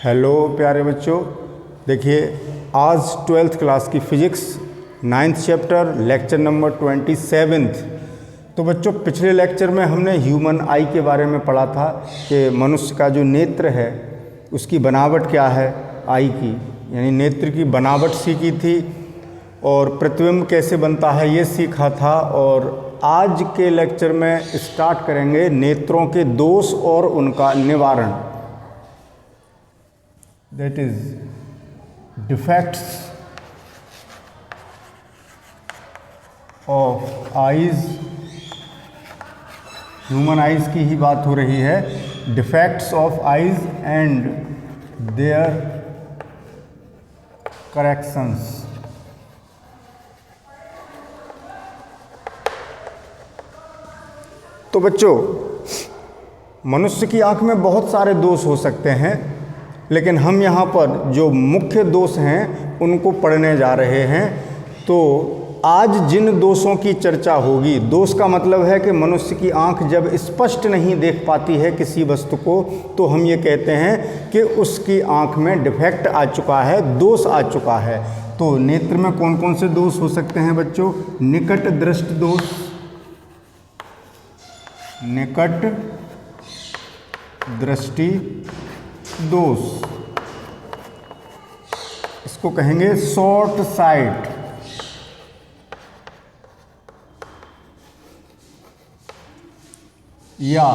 Hello प्यारे बच्चों, देखिए आज 12th क्लास की physics 9th chapter lecture number 27। तो बच्चों पिछले लेक्चर में हमने ह्यूमन आई के बारे में पढ़ा था कि मनुष्य का जो नेत्र है उसकी बनावट क्या है, आई की यानी नेत्र की बनावट सीखी थी और प्रतिबिंब कैसे बनता है ये सीखा था। और आज के लेक्चर में स्टार्ट करेंगे नेत्रों के दोष और उनका निवारण, that is defects of eyes। Human eyes की ही बात हो रही है। Defects of eyes and their corrections. तो बच्चों मनुष्य की आंख में बहुत सारे दोष हो सकते हैं, लेकिन हम यहाँ पर जो मुख्य दोष हैं उनको पढ़ने जा रहे हैं। तो आज जिन दोषों की चर्चा होगी, दोष का मतलब है कि मनुष्य की आंख जब स्पष्ट नहीं देख पाती है किसी वस्तु को तो हम ये कहते हैं कि उसकी आंख में डिफेक्ट आ चुका है, दोष आ चुका है। तो नेत्र में कौन कौन से दोष हो सकते हैं बच्चों? निकट दृष्टि दोष, निकट दृष्टि दोष, इसको कहेंगे शॉर्ट साइट, या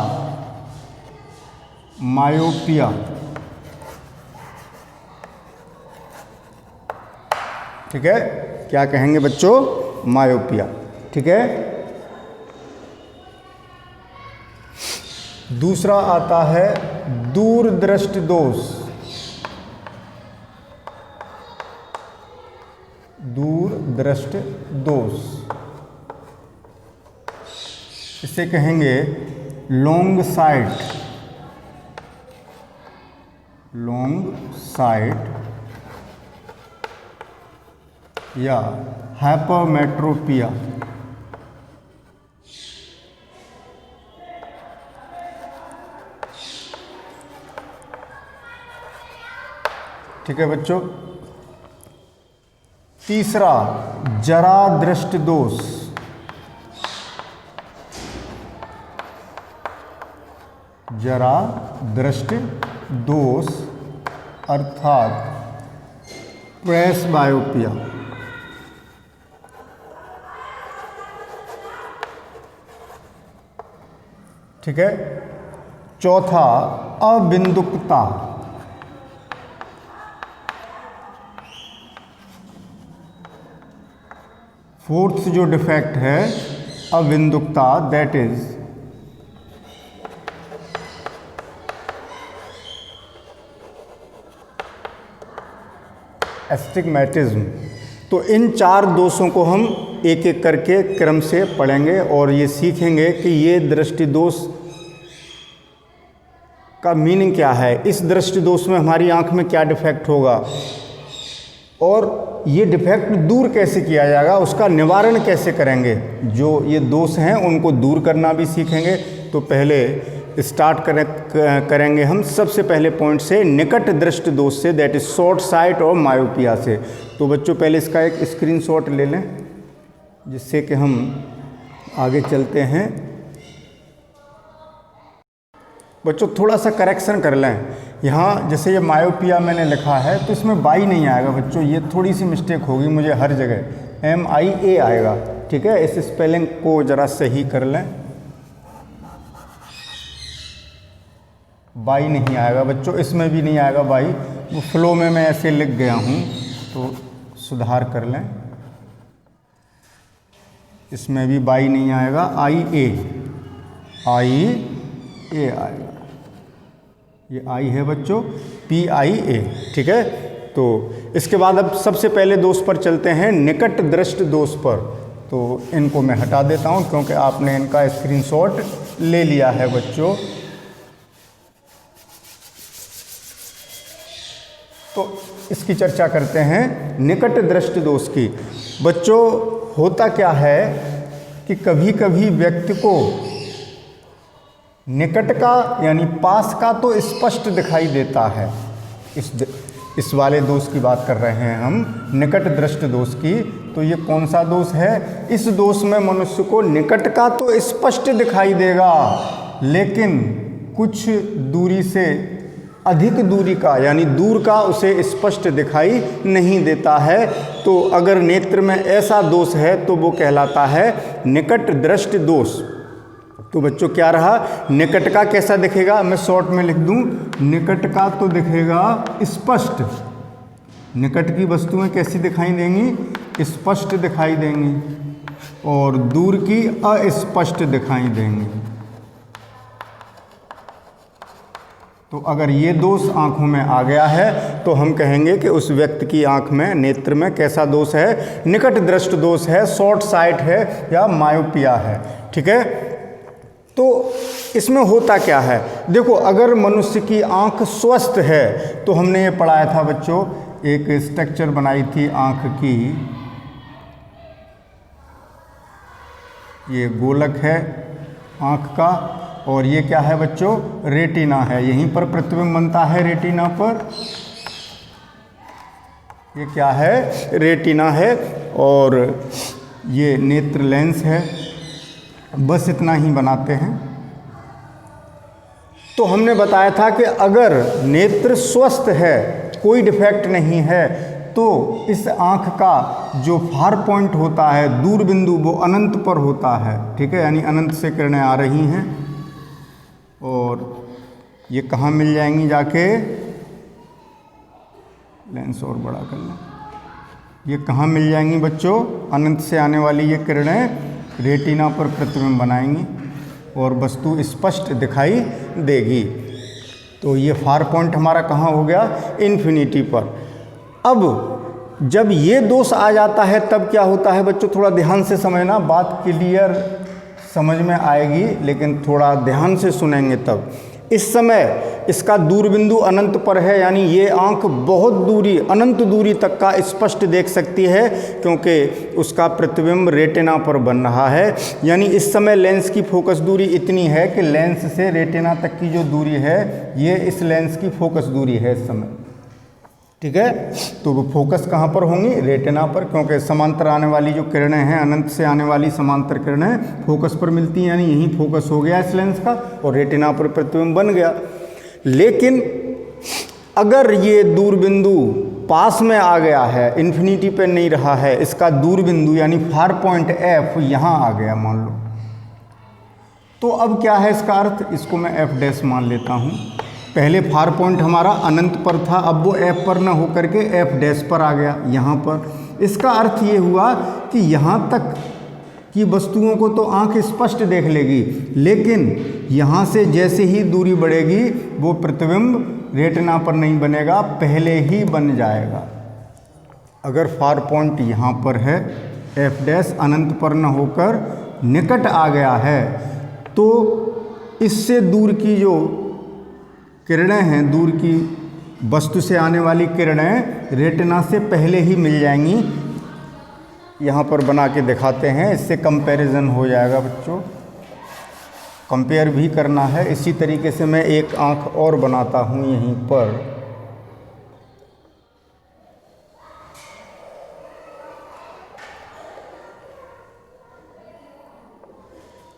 मायोपिया। ठीक है, क्या कहेंगे बच्चों? मायोपिया। ठीक है। दूसरा आता है दूरदृष्टि दोष, दूरदृष्टि दोष, इसे कहेंगे लॉन्ग साइट, लॉन्ग साइट या हाइपरमेट्रोपिया। ठीक है बच्चों। तीसरा जरा दृष्टि दोष, जरा दृष्टि दोष अर्थात प्रेसबायोपिया। ठीक है। चौथा अबिंदुकता, फोर्थ जो डिफेक्ट है अबिंदुकता, दैट इज एस्टिग्मेटिज्म। तो इन चार दोषों को हम एक एक करके क्रम से पढ़ेंगे और ये सीखेंगे कि ये दृष्टि दोष का मीनिंग क्या है, इस दृष्टि दोष में हमारी आंख में क्या डिफेक्ट होगा और ये डिफेक्ट दूर कैसे किया जाएगा, उसका निवारण कैसे करेंगे। जो ये दोष हैं उनको दूर करना भी सीखेंगे। तो पहले स्टार्ट करेंगे हम सबसे पहले पॉइंट से, निकट दृष्टि दोष से, दैट इज शॉर्ट साइट और मायोपिया से। तो बच्चों पहले इसका एक स्क्रीनशॉट ले लें जिससे कि हम आगे चलते हैं। बच्चों थोड़ा सा करेक्शन कर लें, यहाँ जैसे ये मायोपिया मैंने लिखा है तो इसमें बाई नहीं आएगा बच्चों, ये थोड़ी सी मिस्टेक होगी मुझे, हर जगह MIA आएगा। ठीक है, इस स्पेलिंग को ज़रा सही कर लें, बाई नहीं आएगा बच्चों, इसमें भी नहीं आएगा बाई, वो फ्लो में मैं ऐसे लिख गया हूँ तो सुधार कर लें। इसमें भी बाई नहीं आएगा, IA आएगा। ये आई है बच्चों, PIA। ठीक है। तो इसके बाद अब सबसे पहले दोष पर चलते हैं, निकट दृष्टि दोष पर। तो इनको मैं हटा देता हूँ क्योंकि आपने इनका स्क्रीनशॉट ले लिया है बच्चों। तो इसकी चर्चा करते हैं निकट दृष्टि दोष की। बच्चों होता क्या है कि कभी कभी व्यक्ति को निकट का यानी पास का तो स्पष्ट दिखाई देता है, इस वाले दोष की बात कर रहे हैं हम, निकट दृष्ट दोष की। तो ये कौन सा दोष है? इस दोष में मनुष्य को निकट का तो स्पष्ट दिखाई देगा, लेकिन कुछ दूरी से अधिक दूरी का यानी दूर का उसे स्पष्ट दिखाई नहीं देता है। तो अगर नेत्र में ऐसा दोष है तो वो कहलाता है निकट दृष्ट दोष। तो बच्चों क्या रहा? निकट का कैसा दिखेगा? मैं शॉर्ट में लिख दूं, निकट का तो दिखेगा स्पष्ट। निकट की वस्तुएं कैसी दिखाई देंगी? स्पष्ट दिखाई देंगी, और दूर की अस्पष्ट दिखाई देंगी। तो अगर ये दोष आंखों में आ गया है तो हम कहेंगे कि उस व्यक्ति की आंख में, नेत्र में कैसा दोष है? निकट दृष्ट दोष है, शॉर्ट साइट है या मायोपिया है। ठीक है। तो इसमें होता क्या है? देखो, अगर मनुष्य की आंख स्वस्थ है तो हमने ये पढ़ाया था बच्चों, एक स्ट्रक्चर बनाई थी आंख की, ये गोलक है आंख का, और ये क्या है बच्चों? रेटिना है। यहीं पर प्रतिबिंब बनता है रेटिना पर। ये क्या है? रेटिना है, और ये नेत्र लेंस है। बस इतना ही बनाते हैं। तो हमने बताया था कि अगर नेत्र स्वस्थ है, कोई डिफेक्ट नहीं है, तो इस आँख का जो फार पॉइंट होता है, दूर बिंदु, वो अनंत पर होता है। ठीक है, यानी अनंत से किरणें आ रही हैं, और ये कहाँ मिल जाएंगी जाके? लेंस और बड़ा कर लें। ये कहाँ मिल जाएंगी बच्चों? अनंत से आने वाली ये किरणें रेटिना पर प्रतिबिंब बनाएंगी और वस्तु स्पष्ट दिखाई देगी। तो ये फार पॉइंट हमारा कहाँ हो गया? इन्फिनिटी पर। अब जब ये दोष आ जाता है तब क्या होता है बच्चों? थोड़ा ध्यान से समझना, बात क्लियर समझ में आएगी, लेकिन थोड़ा ध्यान से सुनेंगे तब। इस समय इसका दूरबिंदु अनंत पर है, यानी ये आंख बहुत दूरी, अनंत दूरी तक का स्पष्ट देख सकती है, क्योंकि उसका प्रतिबिंब रेटिना पर बन रहा है। यानी इस समय लेंस की फोकस दूरी इतनी है कि लेंस से रेटिना तक की जो दूरी है, ये इस लेंस की फोकस दूरी है इस समय। ठीक है, तो वो फोकस कहाँ पर होंगी? रेटिना पर, क्योंकि समांतर आने वाली जो किरणें हैं, अनंत से आने वाली समांतर किरणें फोकस पर मिलती हैं, यानी यही फोकस हो गया इस लेंस का और रेटिना पर प्रतिबिंब बन गया। लेकिन अगर ये दूरबिंदु पास में आ गया है, इन्फिनिटी पे नहीं रहा है, इसका दूरबिंदु यानी फार पॉइंट एफ यहाँ आ गया मान लो, तो अब क्या है इसका अर्थ? इसको मैं एफ डैश मान लेता हूँ। पहले फार पॉइंट हमारा अनंत पर था, अब वो एफ पर न होकर के एफ डैश पर आ गया यहाँ पर। इसका अर्थ ये हुआ कि यहाँ तक की वस्तुओं को तो आंख स्पष्ट देख लेगी, लेकिन यहाँ से जैसे ही दूरी बढ़ेगी वो प्रतिबिंब रेटिना पर नहीं बनेगा, पहले ही बन जाएगा। अगर फार पॉइंट यहाँ पर है, एफ डैश अनंत पर न होकर निकट आ गया है, तो इससे दूर की जो किरणें हैं, दूर की वस्तु से आने वाली किरणें रेटिना से पहले ही मिल जाएंगी। यहाँ पर बना के दिखाते हैं, इससे कंपैरिजन हो जाएगा बच्चों, कंपेयर भी करना है। इसी तरीके से मैं एक आँख और बनाता हूँ यहीं पर।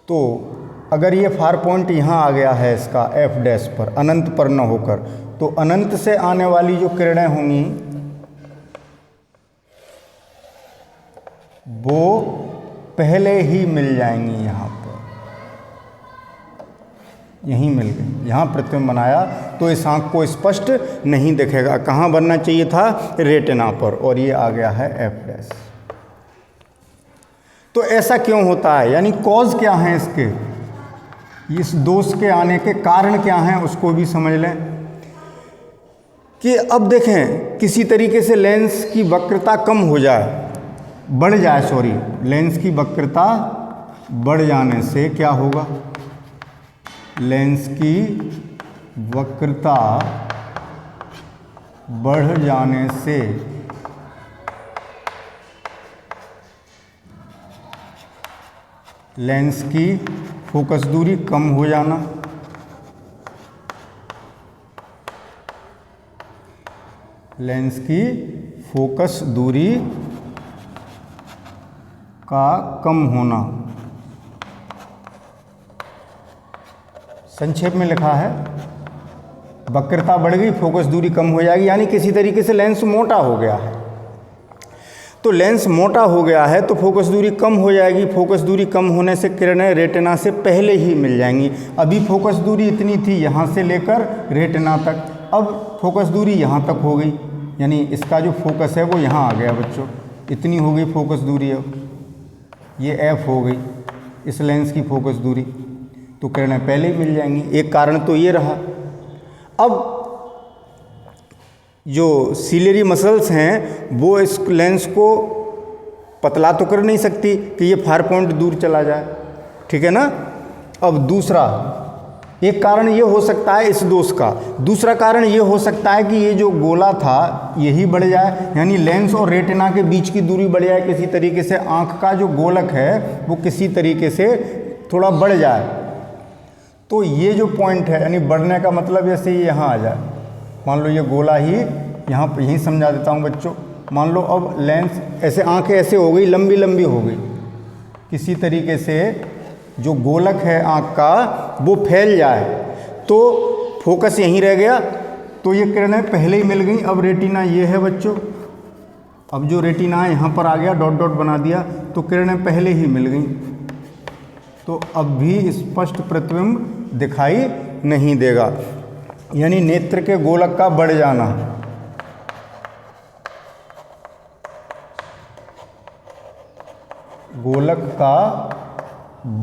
तो अगर ये फार पॉइंट यहाँ आ गया है इसका एफ डैश पर, अनंत पर न होकर, तो अनंत से आने वाली जो किरणें होंगी वो पहले ही मिल जाएंगी यहाँ पर, यहीं मिल गई। यहाँ प्रतिबिंब बनाया तो इस आँख को स्पष्ट नहीं दिखेगा। कहाँ बनना चाहिए था? रेटिना पर, और ये आ गया है एफ डैश। तो ऐसा क्यों होता है? यानी कॉज क्या है इसके, इस दोष के आने के कारण क्या हैं, उसको भी समझ लें। कि अब देखें, किसी तरीके से लेंस की वक्रता कम हो जाए, बढ़ जाए, सॉरी, लेंस की वक्रता बढ़ जाने से क्या होगा? लेंस की वक्रता बढ़ जाने से लेंस की फोकस दूरी कम हो जाना, लेंस की फोकस दूरी का कम होना। संक्षेप में लिखा है वक्रता बढ़ गई, फोकस दूरी कम हो जाएगी, यानी किसी तरीके से लेंस मोटा हो गया है। तो लेंस मोटा हो गया है तो फोकस दूरी कम हो जाएगी। फोकस दूरी कम होने से किरणें रेटिना से पहले ही मिल जाएंगी। अभी फोकस दूरी इतनी थी यहाँ से लेकर रेटिना तक, अब फोकस दूरी यहाँ तक हो गई, यानी इसका जो फोकस है वो यहाँ आ गया बच्चों, इतनी हो गई फोकस दूरी। अब ये एफ हो गई इस लेंस की फोकस दूरी, तो किरणें पहले ही मिल जाएंगी। एक कारण तो ये रहा। अब जो सीलियरी मसल्स हैं वो इस लेंस को पतला तो कर नहीं सकती कि ये फार पॉइंट दूर चला जाए, ठीक है ना। अब दूसरा एक कारण ये हो सकता है इस दोष का, दूसरा कारण ये हो सकता है कि ये जो गोला था यही बढ़ जाए, यानी लेंस और रेटिना के बीच की दूरी बढ़ जाए किसी तरीके से। आँख का जो गोलक है वो किसी तरीके से थोड़ा बढ़ जाए, तो ये जो पॉइंट है, यानी बढ़ने का मतलब जैसे ये यहाँ आ जाए। मान लो ये गोला ही यहाँ पर, यहीं समझा देता हूँ बच्चों। मान लो अब लेंस ऐसे, आंखें ऐसे हो गई, लंबी लंबी हो गई, किसी तरीके से जो गोलक है आँख का वो फैल जाए, तो फोकस यहीं रह गया, तो ये किरणें पहले ही मिल गई। अब रेटिना ये है बच्चों, अब जो रेटिना है यहाँ पर आ गया, डॉट डॉट बना दिया, तो किरणें पहले ही मिल गई, तो अब भी स्पष्ट प्रतिबिंब दिखाई नहीं देगा। यानी नेत्र के गोलक का बढ़ जाना, गोलक का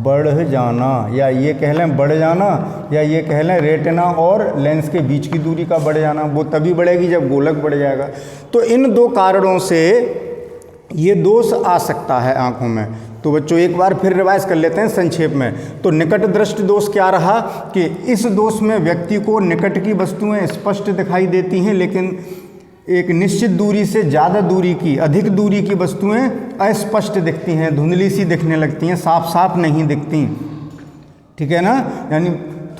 बढ़ जाना, या ये कह लें बढ़ जाना, या ये कह लें रेटिना और लेंस के बीच की दूरी का बढ़ जाना, वो तभी बढ़ेगी जब गोलक बढ़ जाएगा। तो इन दो कारणों से ये दोष आ सकता है आँखों में। तो बच्चों एक बार फिर रिवाइज कर लेते हैं संक्षेप में। तो निकट दृष्टि दोष क्या रहा कि इस दोष में व्यक्ति को निकट की वस्तुएं स्पष्ट दिखाई देती हैं, लेकिन एक निश्चित दूरी से ज़्यादा दूरी की, अधिक दूरी की वस्तुएं अस्पष्ट दिखती हैं, धुंधली सी दिखने लगती हैं, साफ साफ नहीं दिखती, ठीक है ना। यानी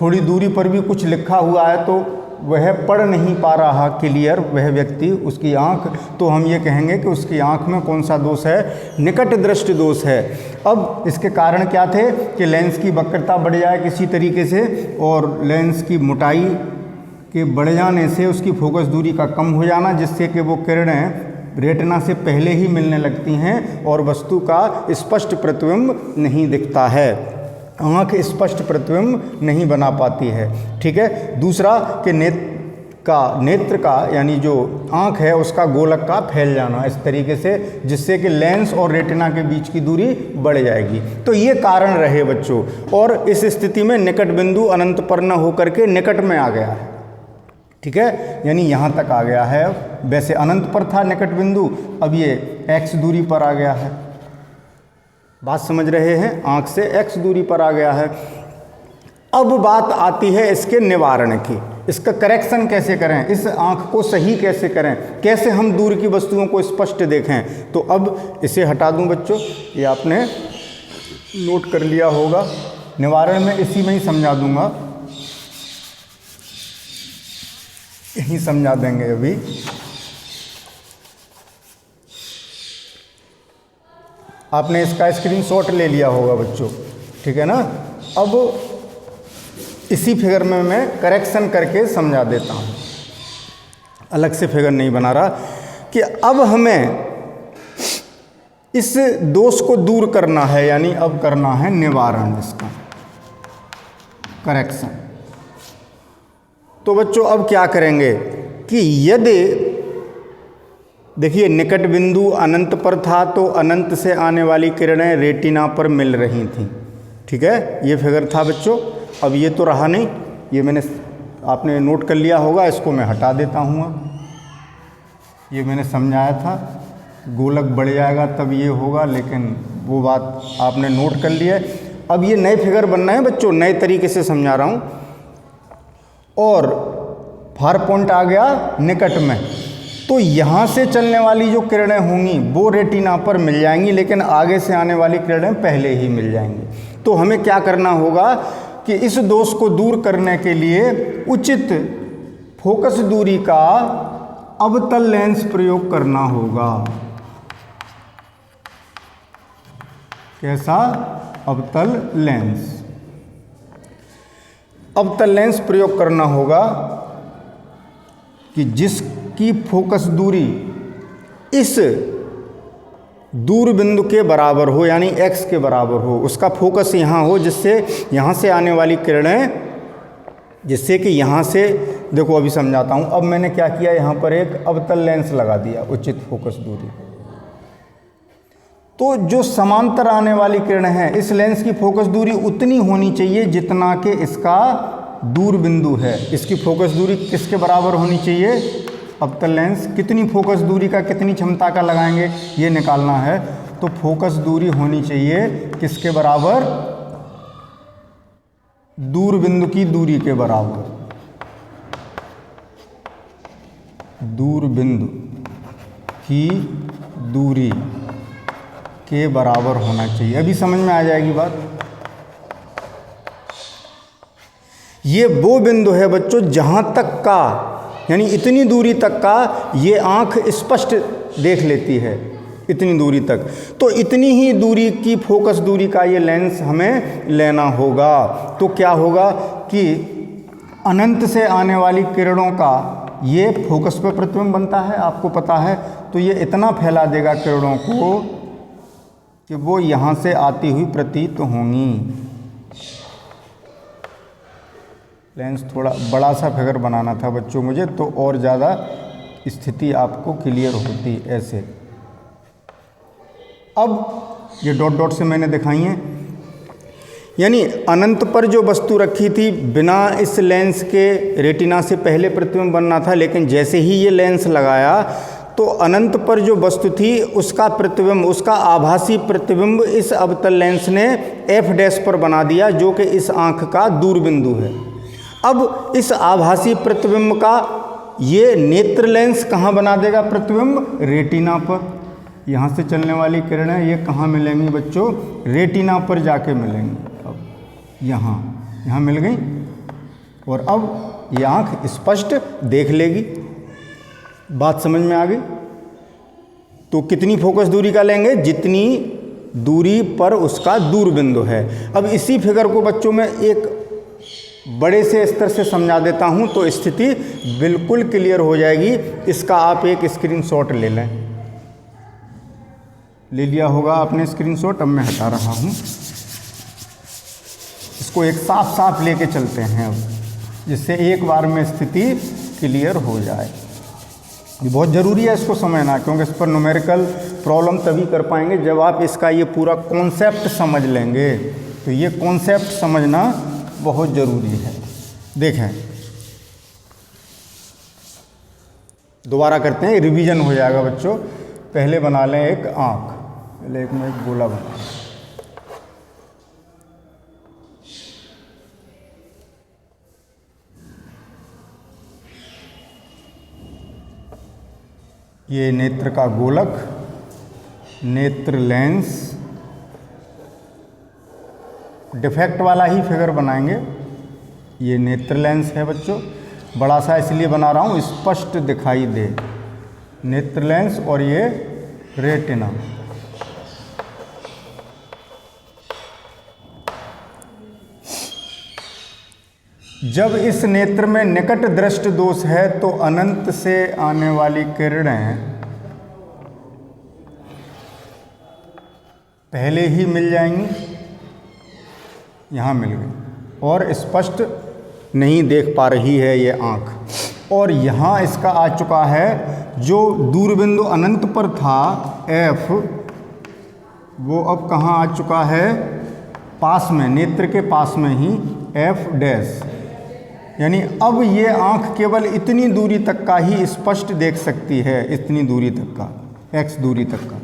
थोड़ी दूरी पर भी कुछ लिखा हुआ है तो वह पढ़ नहीं पा रहा क्लियर वह व्यक्ति, उसकी आँख, तो हम ये कहेंगे कि उसकी आँख में कौन सा दोष है, निकट दृष्टि दोष है। अब इसके कारण क्या थे कि लेंस की वक्रता बढ़ जाए किसी तरीके से, और लेंस की मोटाई के बढ़ जाने से उसकी फोकस दूरी का कम हो जाना, जिससे कि वो किरणें रेटिना से पहले ही मिलने लगती हैं और वस्तु का स्पष्ट प्रतिबिंब नहीं दिखता है, आँख स्पष्ट प्रतिबिंब नहीं बना पाती है, ठीक है। दूसरा कि नेत्र का यानी जो आँख है उसका गोलक का फैल जाना इस तरीके से, जिससे कि लेंस और रेटिना के बीच की दूरी बढ़ जाएगी। तो ये कारण रहे बच्चों, और इस स्थिति में निकट बिंदु अनंत पर न होकर के निकट में आ गया है, ठीक है, यानी यहाँ तक आ गया है। वैसे अनंत पर था निकट बिंदु, अब ये x दूरी पर आ गया है। बात समझ रहे हैं, आँख से x दूरी पर आ गया है। अब बात आती है इसके निवारण की, इसका करेक्शन कैसे करें, इस आँख को सही कैसे करें, कैसे हम दूर की वस्तुओं को स्पष्ट देखें। तो अब इसे हटा दूं बच्चों, ये आपने नोट कर लिया होगा, निवारण में इसी में ही समझा दूंगा, यही समझा देंगे अभी। आपने इसका स्क्रीनशॉट ले लिया होगा बच्चों, ठीक है ना। अब इसी फिगर में मैं करेक्शन करके समझा देता हूँ, अलग से फिगर नहीं बना रहा, कि अब हमें इस दोष को दूर करना है, यानी अब करना है निवारण, इसका करेक्शन। तो बच्चों अब क्या करेंगे कि यदि देखिए निकट बिंदु अनंत पर था तो अनंत से आने वाली किरणें रेटिना पर मिल रही थीं, ठीक है, ये फिगर था बच्चों। अब ये तो रहा नहीं, ये मैंने आपने नोट कर लिया होगा, इसको मैं हटा देता हूँ। अब ये मैंने समझाया था, गोलक बढ़ जाएगा तब ये होगा, लेकिन वो बात आपने नोट कर लिया है। अब ये नए फिगर बनना है बच्चों, नए तरीके से समझा रहा हूँ। और फार पॉइंट आ गया निकट में, तो यहाँ से चलने वाली जो किरणें होंगी वो रेटिना पर मिल जाएंगी, लेकिन आगे से आने वाली किरणें पहले ही मिल जाएंगी। तो हमें क्या करना होगा कि इस दोष को दूर करने के लिए उचित फोकस दूरी का अवतल लेंस प्रयोग करना होगा। कैसा? अवतल लेंस। अवतल लेंस प्रयोग करना होगा कि जिसकी फोकस दूरी इस दूर बिंदु के बराबर हो, यानी x के बराबर हो, उसका फोकस यहाँ हो, जिससे यहाँ से आने वाली किरणें, जिससे कि यहाँ से, देखो अभी समझाता हूँ। अब मैंने क्या किया, यहाँ पर एक अवतल लेंस लगा दिया उचित फोकस दूरी। तो जो समांतर आने वाली किरणें हैं, इस लेंस की फोकस दूरी उतनी होनी चाहिए जितना कि इसका दूर बिंदु है। इसकी फोकस दूरी किसके बराबर होनी चाहिए? अवतल लेंस कितनी फोकस दूरी का, कितनी क्षमता का लगाएंगे, ये निकालना है। तो फोकस दूरी होनी चाहिए किसके बराबर? दूर बिंदु की दूरी के बराबर। दूर बिंदु की दूरी के बराबर होना चाहिए। अभी समझ में आ जाएगी बात। ये वो बिंदु है बच्चों जहां तक का, यानी इतनी दूरी तक का ये आंख स्पष्ट देख लेती है, इतनी दूरी तक। तो इतनी ही दूरी की फोकस दूरी का ये लेंस हमें लेना होगा। तो क्या होगा कि अनंत से आने वाली किरणों का ये फोकस पर प्रतिबिंब बनता है, आपको पता है। तो ये इतना फैला देगा किरणों को कि वो यहाँ से आती हुई प्रतीत होंगी। लेंस थोड़ा बड़ा सा फिगर बनाना था बच्चों मुझे, तो और ज़्यादा स्थिति आपको क्लियर होती ऐसे। अब ये डॉट डॉट से मैंने दिखाई हैं, यानी अनंत पर जो वस्तु रखी थी बिना इस लेंस के रेटिना से पहले प्रतिबिंब बनना था, लेकिन जैसे ही ये लेंस लगाया तो अनंत पर जो वस्तु थी उसका प्रतिबिंब, उसका आभासी प्रतिबिंब इस अवतल लेंस ने एफ डैश पर बना दिया, जो कि इस आँख का दूर बिंदु है। अब इस आभासी प्रतिबिंब का ये नेत्र लेंस कहाँ बना देगा प्रतिबिंब? रेटिना पर। यहाँ से चलने वाली किरणें ये कहाँ मिलेंगी बच्चों? रेटिना पर जाके मिलेंगी। अब यहाँ मिल गई, और अब ये आँख स्पष्ट देख लेगी। बात समझ में आ गई? तो कितनी फोकस दूरी का लेंगे? जितनी दूरी पर उसका दूर बिंदु है। अब इसी फिगर को बच्चों में एक बड़े से स्तर से समझा देता हूं तो स्थिति बिल्कुल क्लियर हो जाएगी। इसका आप एक स्क्रीनशॉट ले लें। ले लिया होगा आपने स्क्रीनशॉट, अब मैं हटा रहा हूं। इसको एक साफ साफ लेके चलते हैं अब, जिससे एक बार में स्थिति क्लियर हो जाए। ये बहुत ज़रूरी है इसको समझना, क्योंकि इस पर न्यूमेरिकल प्रॉब्लम तभी कर पाएंगे जब आप इसका ये पूरा कॉन्सेप्ट समझ लेंगे। तो ये कॉन्सेप्ट समझना बहुत ज़रूरी है। देखें, दोबारा करते हैं, रिवीजन हो जाएगा बच्चों। पहले बना लें एक आँख, पहले एक में एक गोला बना। ये नेत्र का गोलक, नेत्र लेंस, डिफेक्ट वाला ही फिगर बनाएंगे। ये नेत्र लेंस है बच्चों, बड़ा सा इसलिए बना रहा हूँ स्पष्ट दिखाई दे। नेत्र लेंस और ये रेटिना। जब इस नेत्र में निकट दृष्टि दोष है तो अनंत से आने वाली किरणें पहले ही मिल जाएंगी, यहाँ मिल गई, और स्पष्ट नहीं देख पा रही है ये आँख। और यहाँ इसका आ चुका है जो दूरबिंदु अनंत पर था F, वो अब कहाँ आ चुका है? पास में, नेत्र के पास में ही F डैश। यानी अब ये आँख केवल इतनी दूरी तक का ही स्पष्ट देख सकती है, इतनी दूरी तक का, x दूरी तक का।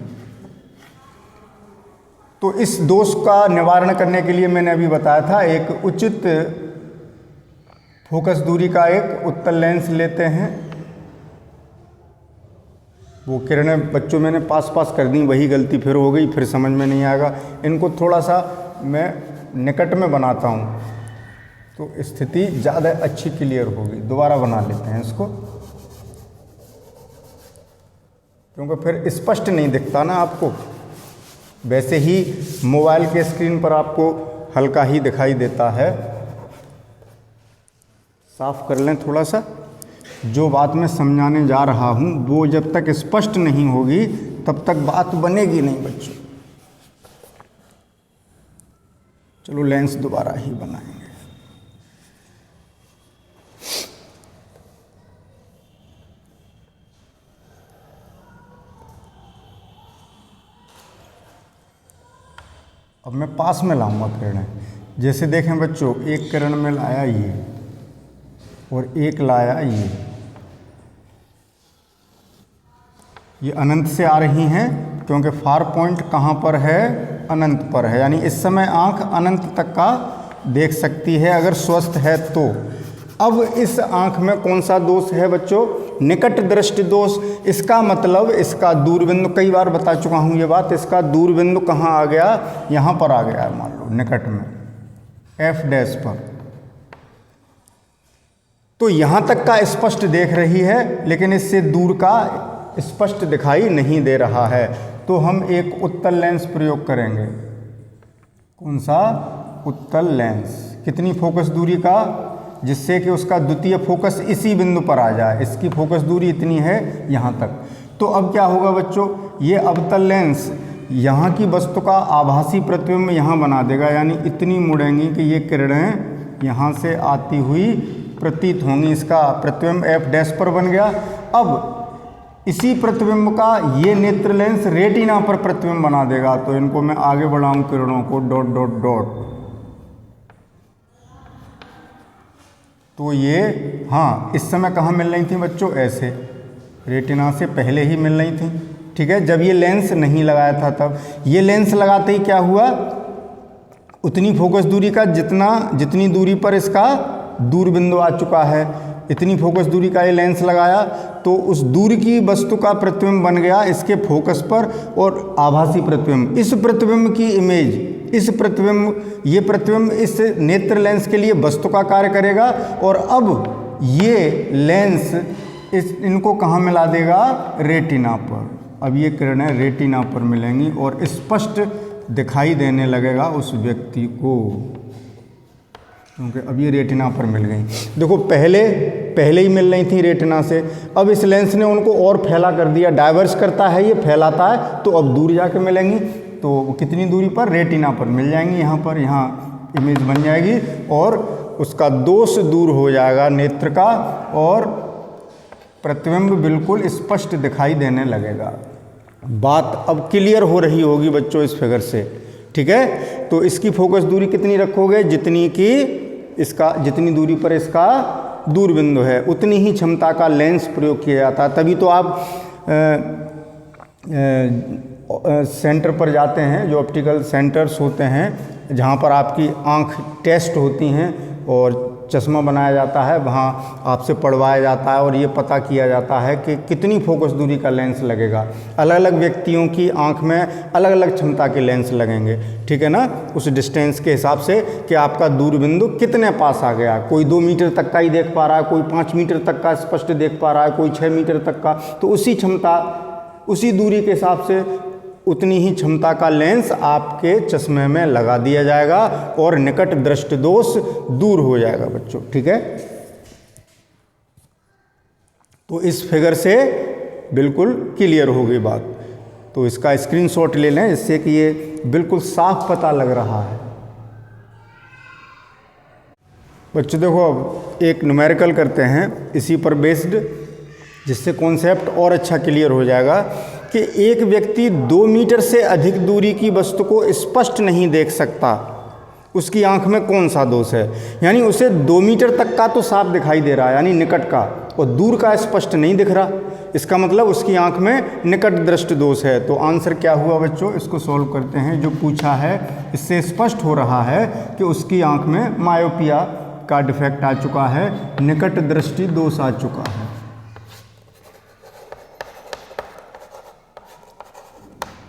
तो इस दोष का निवारण करने के लिए मैंने अभी बताया था, एक उचित फोकस दूरी का एक उत्तल लेंस लेते हैं। वो किरणें बच्चों मैंने पास पास कर दी, वही गलती फिर हो गई, फिर समझ में नहीं आएगा। इनको थोड़ा सा मैं निकट में बनाता हूँ तो स्थिति ज़्यादा अच्छी क्लियर होगी। दोबारा बना लेते हैं इसको। क्योंकि फिर स्पष्ट नहीं दिखता ना आपको। वैसे ही मोबाइल के स्क्रीन पर आपको हल्का ही दिखाई देता है। साफ कर लें थोड़ा सा। जो बात मैं समझाने जा रहा हूँ वो जब तक स्पष्ट नहीं होगी तब तक बात बनेगी नहीं बच्चों। चलो लेंस दोबारा ही बनाएंगे। अब मैं पास में लाऊंगा किरणें। जैसे देखें बच्चों, एक किरण में लाया ये और एक लाया ये अनंत से आ रही हैं क्योंकि फार पॉइंट कहाँ पर है, अनंत पर है। यानी इस समय आंख अनंत तक का देख सकती है अगर स्वस्थ है तो। अब इस आंख में कौन सा दोष है बच्चों, निकट दृष्टि दोष। इसका मतलब इसका दूरबिंदु, कई बार बता चुका हूँ ये बात, इसका दूरबिंदु कहाँ आ गया, यहाँ पर आ गया है मान लो निकट में F डैश पर। तो यहाँ तक का स्पष्ट देख रही है लेकिन इससे दूर का स्पष्ट दिखाई नहीं दे रहा है। तो हम एक उत्तल लेंस प्रयोग करेंगे। कौन सा, उत्तल लेंस। कितनी फोकस दूरी का, जिससे कि उसका द्वितीय फोकस इसी बिंदु पर आ जाए। इसकी फोकस दूरी इतनी है यहाँ तक। तो अब क्या होगा बच्चों, ये अवतल लेंस यहाँ की वस्तु का आभासी प्रतिबिंब यहाँ बना देगा। यानी इतनी मुड़ेंगी कि ये किरणें यहाँ से आती हुई प्रतीत होंगी। इसका प्रतिबिंब F डैश पर बन गया। अब इसी प्रतिबिंब का ये नेत्र लेंस रेटिना पर प्रतिबिंब बना देगा। तो इनको मैं आगे बढ़ाऊं किरणों को, डॉट डॉट डॉट। तो ये हाँ इस समय कहाँ मिल रही थी बच्चों, ऐसे रेटिना से पहले ही मिल रही थी। ठीक है, जब ये लेंस नहीं लगाया था तब। ये लेंस लगाते ही क्या हुआ, उतनी फोकस दूरी का जितनी दूरी पर इसका दूरबिंदु आ चुका है, इतनी फोकस दूरी का ये लेंस लगाया तो उस दूर की वस्तु का प्रतिबिंब बन गया इसके फोकस पर और आभासी प्रतिबिंब। इस प्रतिबिंब की इमेज, इस प्रतिबिंब, ये प्रतिबिंब इस नेत्र लेंस के लिए वस्तु का कार्य करेगा। और अब ये लेंस इनको कहाँ मिला देगा, रेटिना पर। अब ये किरणें रेटिना पर मिलेंगी और स्पष्ट दिखाई देने लगेगा उस व्यक्ति को, क्योंकि अब ये रेटिना पर मिल गई। देखो पहले ही मिल रही थी रेटिना से, अब इस लेंस ने उनको और फैला कर दिया, डाइवर्स करता है, ये फैलाता है, तो अब दूर जाके मिलेंगी। तो कितनी दूरी पर, रेटिना पर मिल जाएंगी। यहाँ पर, यहाँ इमेज बन जाएगी और उसका दोष दूर हो जाएगा नेत्र का और प्रतिबिंब बिल्कुल स्पष्ट दिखाई देने लगेगा। बात अब क्लियर हो रही होगी बच्चों इस फिगर से। ठीक है, तो इसकी फोकस दूरी कितनी रखोगे, जितनी दूरी पर इसका दूरबिंदु है उतनी ही क्षमता का लेंस प्रयोग किया जाता है। तभी तो आप सेंटर पर जाते हैं, जो ऑप्टिकल सेंटर्स होते हैं जहाँ पर आपकी आँख टेस्ट होती हैं और चश्मा बनाया जाता है, वहाँ आपसे पढ़वाया जाता है और ये पता किया जाता है कि कितनी फोकस दूरी का लेंस लगेगा। अलग अलग व्यक्तियों की आँख में अलग अलग क्षमता के लेंस लगेंगे। ठीक है ना, उस डिस्टेंस के हिसाब से कि आपका दूरबिंदु कितने पास आ गया। कोई 2 मीटर तक का ही देख पा रहा है, कोई 5 मीटर तक का स्पष्ट देख पा रहा है, कोई 6 मीटर तक का। तो उसी क्षमता, उसी दूरी के हिसाब से उतनी ही क्षमता का लेंस आपके चश्मे में लगा दिया जाएगा और निकट दृष्टि दोष दूर हो जाएगा बच्चों। ठीक है, तो इस फिगर से बिल्कुल क्लियर हो गई बात। तो इसका स्क्रीनशॉट ले लें जिससे कि ये बिल्कुल साफ पता लग रहा है। बच्चों देखो, अब एक न्यूमेरिकल करते हैं इसी पर बेस्ड, जिससे कॉन्सेप्ट और अच्छा क्लियर हो जाएगा कि एक व्यक्ति 2 मीटर से अधिक दूरी की वस्तु को स्पष्ट नहीं देख सकता, उसकी आंख में कौन सा दोष है। यानी उसे 2 मीटर तक का तो साफ दिखाई दे रहा है, यानी निकट का, और दूर का स्पष्ट नहीं दिख रहा। इसका मतलब उसकी आंख में निकट दृष्टि दोष है। तो आंसर क्या हुआ बच्चों, इसको सॉल्व करते हैं। जो पूछा है इससे स्पष्ट हो रहा है कि उसकी आंख में मायोपिया का डिफेक्ट आ चुका है, निकट दृष्टि दोष आ चुका है।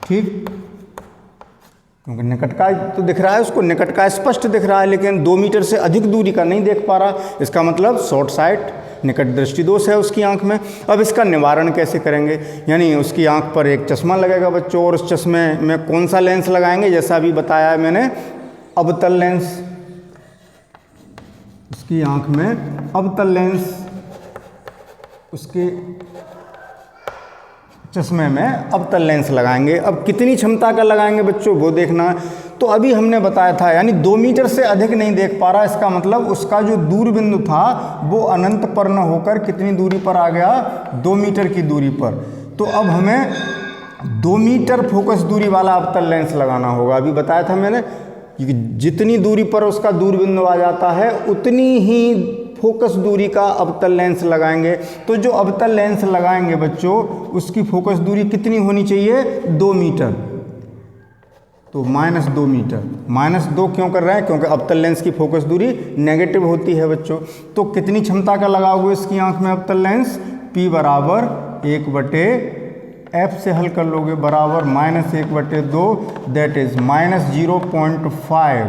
ठीक, क्योंकि निकट का तो दिख रहा है, उसको निकट का स्पष्ट दिख रहा है, लेकिन 2 मीटर से अधिक दूरी का नहीं देख पा रहा। इसका मतलब शॉर्ट साइट निकट दृष्टि दोष है उसकी आंख में। अब इसका निवारण कैसे करेंगे, यानी उसकी आंख पर एक चश्मा लगेगा बच्चों, और उस चश्मे में कौन सा लेंस लगाएंगे, जैसा अभी बताया है मैंने, अवतल लेंस। उसकी आंख में अवतल लेंस, उसके चश्मे में अवतल लेंस लगाएंगे। अब कितनी क्षमता का लगाएंगे बच्चों वो देखना है। तो अभी हमने बताया था, यानी 2 मीटर से अधिक नहीं देख पा रहा, इसका मतलब उसका जो दूर बिंदु था वो अनंत पर न होकर कितनी दूरी पर आ गया, 2 मीटर की दूरी पर। तो अब हमें 2 मीटर फोकस दूरी वाला अवतल लेंस लगाना होगा। अभी बताया था मैंने कि जितनी दूरी पर उसका दूर बिंदु आ जाता है उतनी ही फोकस दूरी का अवतल लेंस लगाएंगे। तो जो अवतल लेंस लगाएंगे बच्चों उसकी फोकस दूरी कितनी होनी चाहिए, 2 मीटर। तो -2 मीटर। -2 क्यों कर रहे हैं, क्योंकि अवतल लेंस की फोकस दूरी नेगेटिव होती है बच्चों। तो कितनी क्षमता का लगाओगे इसकी आंख में अवतल लेंस, P बराबर 1/f से हल कर लोगे, बराबर -1/2, दैट इज -0.5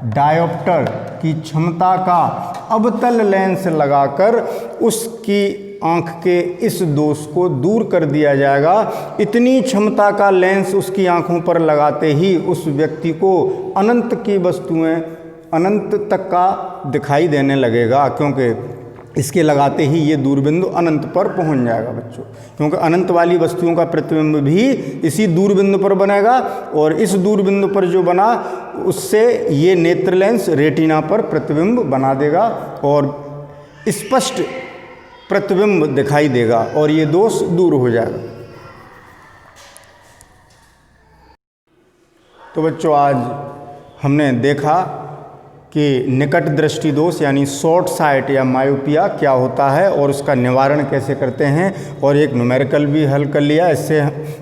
डायोप्टर की क्षमता का अवतल लेंस लगाकर उसकी आंख के इस दोष को दूर कर दिया जाएगा। इतनी क्षमता का लेंस उसकी आंखों पर लगाते ही उस व्यक्ति को अनंत की वस्तुएं अनंत तक का दिखाई देने लगेगा, क्योंकि इसके लगाते ही ये दूरबिंदु अनंत पर पहुंच जाएगा बच्चों, क्योंकि अनंत वाली वस्तुओं का प्रतिबिंब भी इसी दूरबिंदु पर बनेगा, और इस दूरबिंदु पर जो बना उससे ये नेत्र लेंस रेटिना पर प्रतिबिंब बना देगा और स्पष्ट प्रतिबिंब दिखाई देगा और ये दोष दूर हो जाएगा। तो बच्चों आज हमने देखा कि निकट दृष्टि दोष यानी शॉर्ट साइट या मायोपिया क्या होता है और उसका निवारण कैसे करते हैं, और एक न्यूमेरिकल भी हल कर लिया। इससे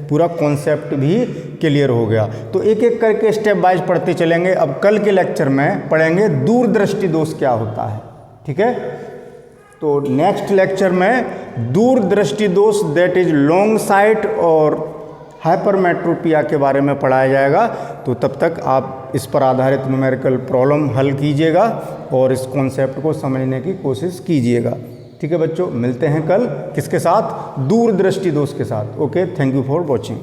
पूरा कॉन्सेप्ट भी क्लियर हो गया। तो एक एक करके स्टेप वाइज पढ़ते चलेंगे। अब कल के लेक्चर में पढ़ेंगे दूरदृष्टि दोष क्या होता है, ठीक है। तो नेक्स्ट लेक्चर में दूरदृष्टि दोष दैट इज लॉन्ग साइट और हाइपरमेट्रोपिया के बारे में पढ़ाया जाएगा। तो तब तक आप इस पर आधारित न्यूमेरिकल प्रॉब्लम हल कीजिएगा और इस कॉन्सेप्ट को समझने की कोशिश कीजिएगा, ठीक है बच्चों। मिलते हैं कल किसके साथ, दूरदृष्टि दोष के साथ। Okay, thank you for watching.